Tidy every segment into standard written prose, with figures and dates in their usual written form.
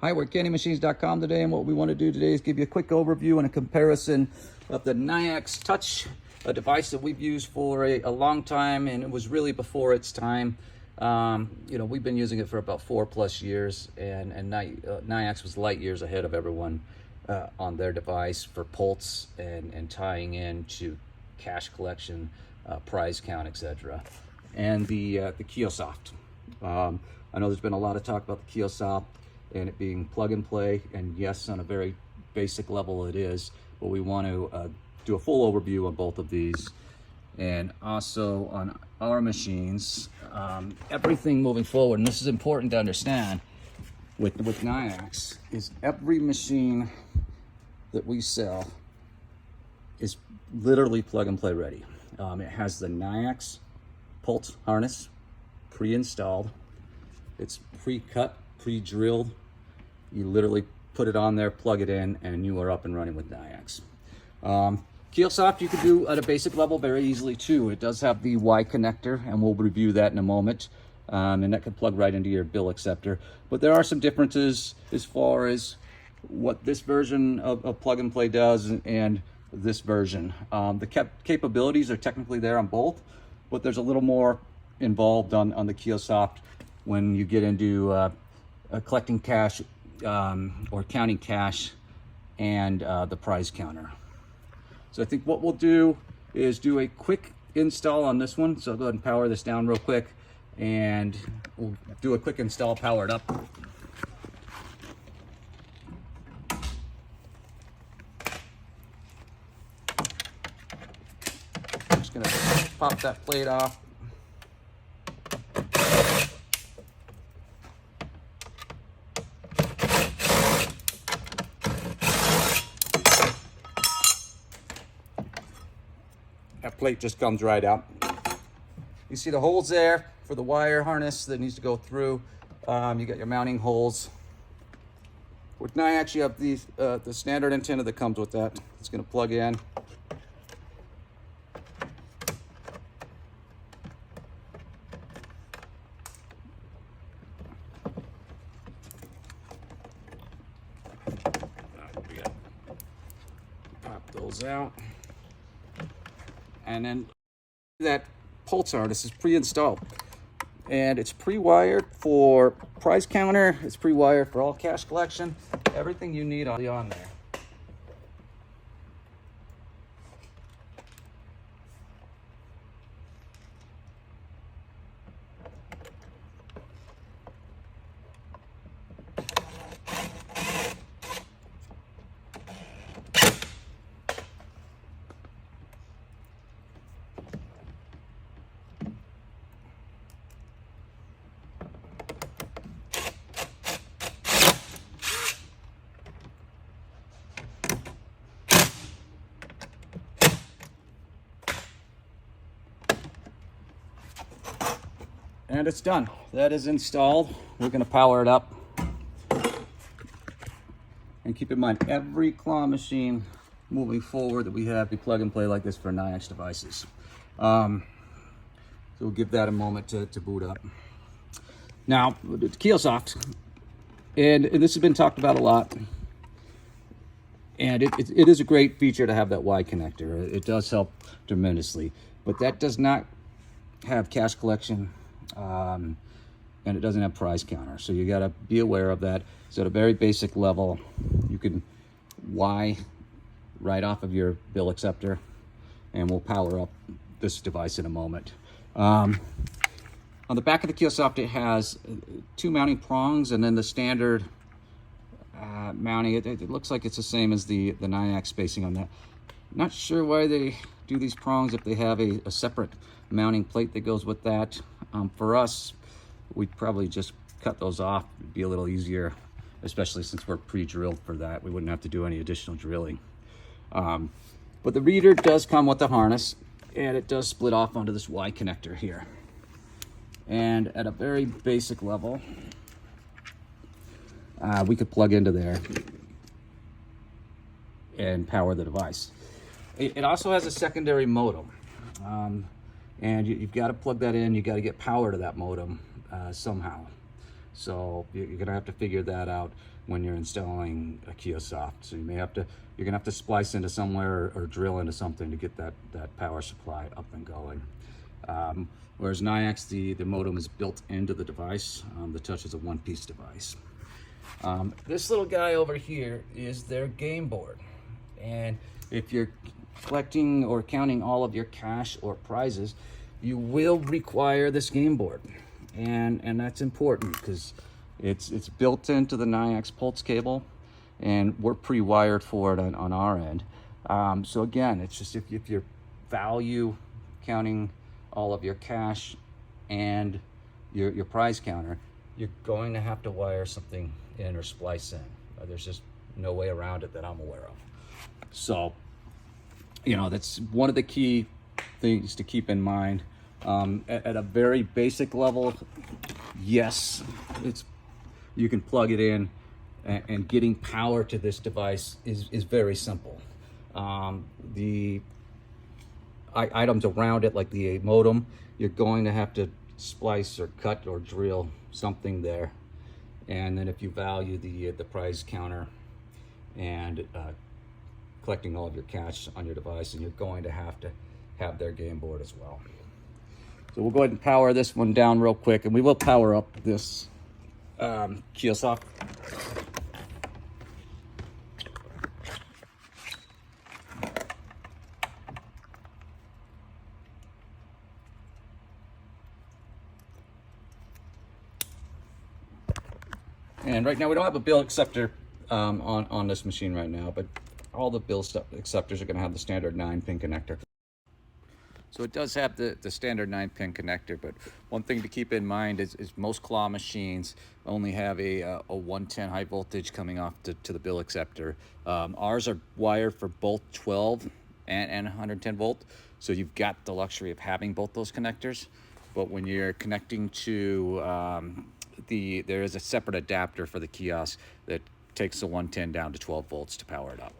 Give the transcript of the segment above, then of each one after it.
Hi, we're at CandyMachines.com today, and what we want to do today is give you a quick overview and a comparison of the Nayax Touch, a device that we've used for a long time, and it was really before its time. We've been using it for about 4+ years, and Nayax was light years ahead of everyone on their device for pulse and tying in to cash collection, prize count, etc. And the Kiosoft. I know there's been a lot of talk about the Kiosoft and it being plug and play, and yes, on a very basic level it is, but we want to do a full overview on both of these. And also on our machines, everything moving forward, and this is important to understand with Nayax, is every machine that we sell is literally plug and play ready. It has the Nayax pulse harness pre-installed. It's pre-cut, pre-drilled. You literally put it on there, plug it in, and you are up and running with Nayax. Kiosoft you can do at a basic level very easily too. It does have the Y connector, and we'll review that in a moment. And that can plug right into your bill acceptor. But there are some differences as far as what this version of plug and play does and this version. The capabilities are technically there on both, but there's a little more involved on the Kiosoft when you get into collecting cash or counting cash and the prize counter. So I think what we'll do is do a quick install on this one. So I'll go ahead and power this down real quick, and we'll do a quick install, power it up. I'm just gonna pop that plate off. That plate just comes right out. You see the holes there for the wire harness that needs to go through. You got your mounting holes. With Nayax, you have these, the standard antenna that comes with that. It's going to plug in. Pop those out. And then that pulse harness is pre-installed, and it's pre-wired for prize counter, it's pre-wired for all cash collection, everything you need on there. And it's done. That is installed. We're going to power it up. And keep in mind, every claw machine moving forward that we have, we plug and play like this for Nayax devices. So we'll give that a moment to boot up. Now, the Kiosoft, and this has been talked about a lot. And it is a great feature to have that Y connector. It does help tremendously. But that does not have cash collection. And it doesn't have prize counter, so you got to be aware of that. So at a very basic level, you can Y right off of your bill acceptor, and we'll power up this device in a moment. On the back of the Kiosoft, it has 2 mounting prongs, and then the standard mounting. It looks like it's the same as the Nayax spacing on that. Not sure why they do these prongs if they have a separate mounting plate that goes with that. For us, we'd probably just cut those off. It'd be a little easier, especially since we're pre-drilled for that. We wouldn't have to do any additional drilling. But the reader does come with the harness, and it does split off onto this Y connector here. And at a very basic level, we could plug into there and power the device. It also has a secondary modem. And you've got to plug that in. You've got to get power to that modem somehow. So you're gonna have to figure that out when you're installing a Kiosoft. So you're gonna have to splice into somewhere or drill into something to get that power supply up and going. Whereas Nayax, the modem is built into the device. The Touch is a one-piece device. This little guy over here is their game board. And if you're collecting or counting all of your cash or prizes, you will require this game board. And that's important because it's built into the Nayax pulse cable, and we're pre-wired for it on our end. So again, it's just if you value counting all of your cash and your prize counter, you're going to have to wire something in or splice in. There's just no way around it that I'm aware of. So, you know, that's one of the key things to keep in mind. At a very basic level, yes, you can plug it in, and getting power to this device is very simple. The items around it, like the modem, you're going to have to splice or cut or drill something there. And then if you value the prize counter and collecting all of your cash on your device, and you're going to have their game board as well. So we'll go ahead and power this one down real quick, and we will power up this Kiosoft. And right now we don't have a bill acceptor on this machine right now, but all the bill acceptors are going to have the standard 9-pin connector. So it does have the standard 9-pin connector, but one thing to keep in mind is most claw machines only have a 110 high voltage coming off to the bill acceptor. Ours are wired for both 12 and 110 volt, so you've got the luxury of having both those connectors. But when you're connecting to there is a separate adapter for the kiosk that takes the 110 down to 12 volts to power it up.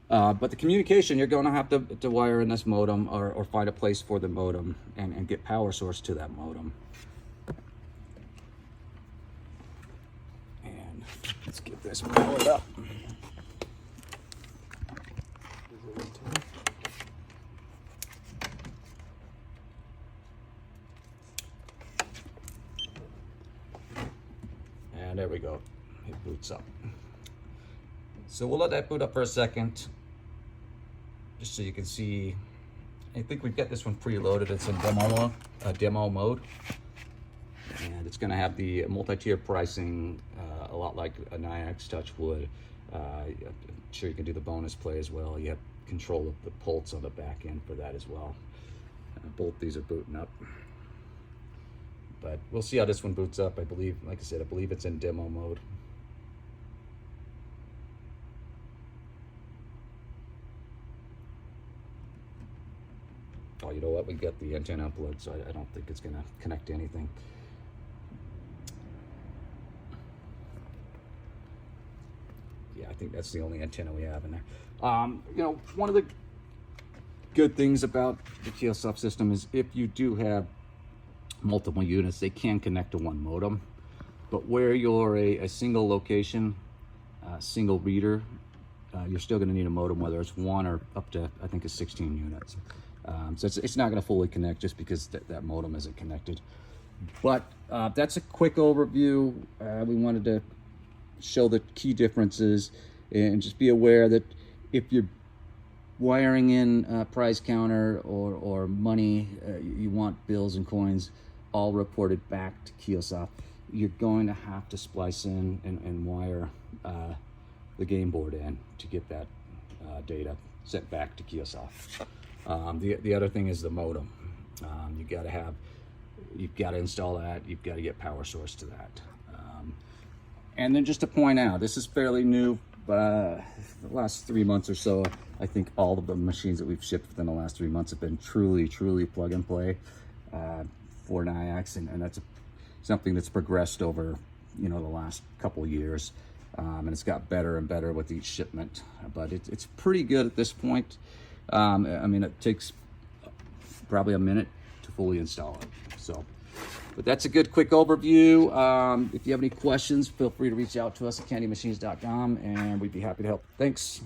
But the communication, you're going to have to wire in this modem or find a place for the modem and get power source to that modem. And let's get this powered up. And there we go, it boots up. So we'll let that boot up for a second, just so you can see. I think we've got this one preloaded. It's in demo mode, and it's going to have the multi-tier pricing, a lot like a Nayax Touch would. I'm sure you can do the bonus play as well. You have control of the pulse on the back end for that as well. Both these are booting up, but we'll see how this one boots up. I believe, like I said, I believe it's in demo mode. Oh, you know what? We got the antenna unplugged, so I don't think it's going to connect to anything. Yeah, I think that's the only antenna we have in there. You know, one of the good things about the Kiosoft system is if you do have multiple units, they can connect to one modem. But where you're a single location, single reader, you're still going to need a modem, whether it's one or up to, I think, 16 units. So it's not going to fully connect just because that modem isn't connected. But that's a quick overview. We wanted to show the key differences and just be aware that if you're wiring in prize counter or money, you want bills and coins all reported back to Kiosoft, you're going to have to splice in and wire the game board in to get that data sent back to Kiosoft. The other thing is the modem. You've got to install that. You've got to get power source to that. And then just to point out, this is fairly new. The last 3 months or so, I think all of the machines that we've shipped within the last 3 months have been truly plug and play for Nayax, and that's something that's progressed over, you know, the last couple of years, and it's got better and better with each shipment. But it's pretty good at this point. I mean, it takes probably a minute to fully install it. So But that's a good quick overview. If you have any questions, feel free to reach out to us at CandyMachines.com, and we'd be happy to help. Thanks.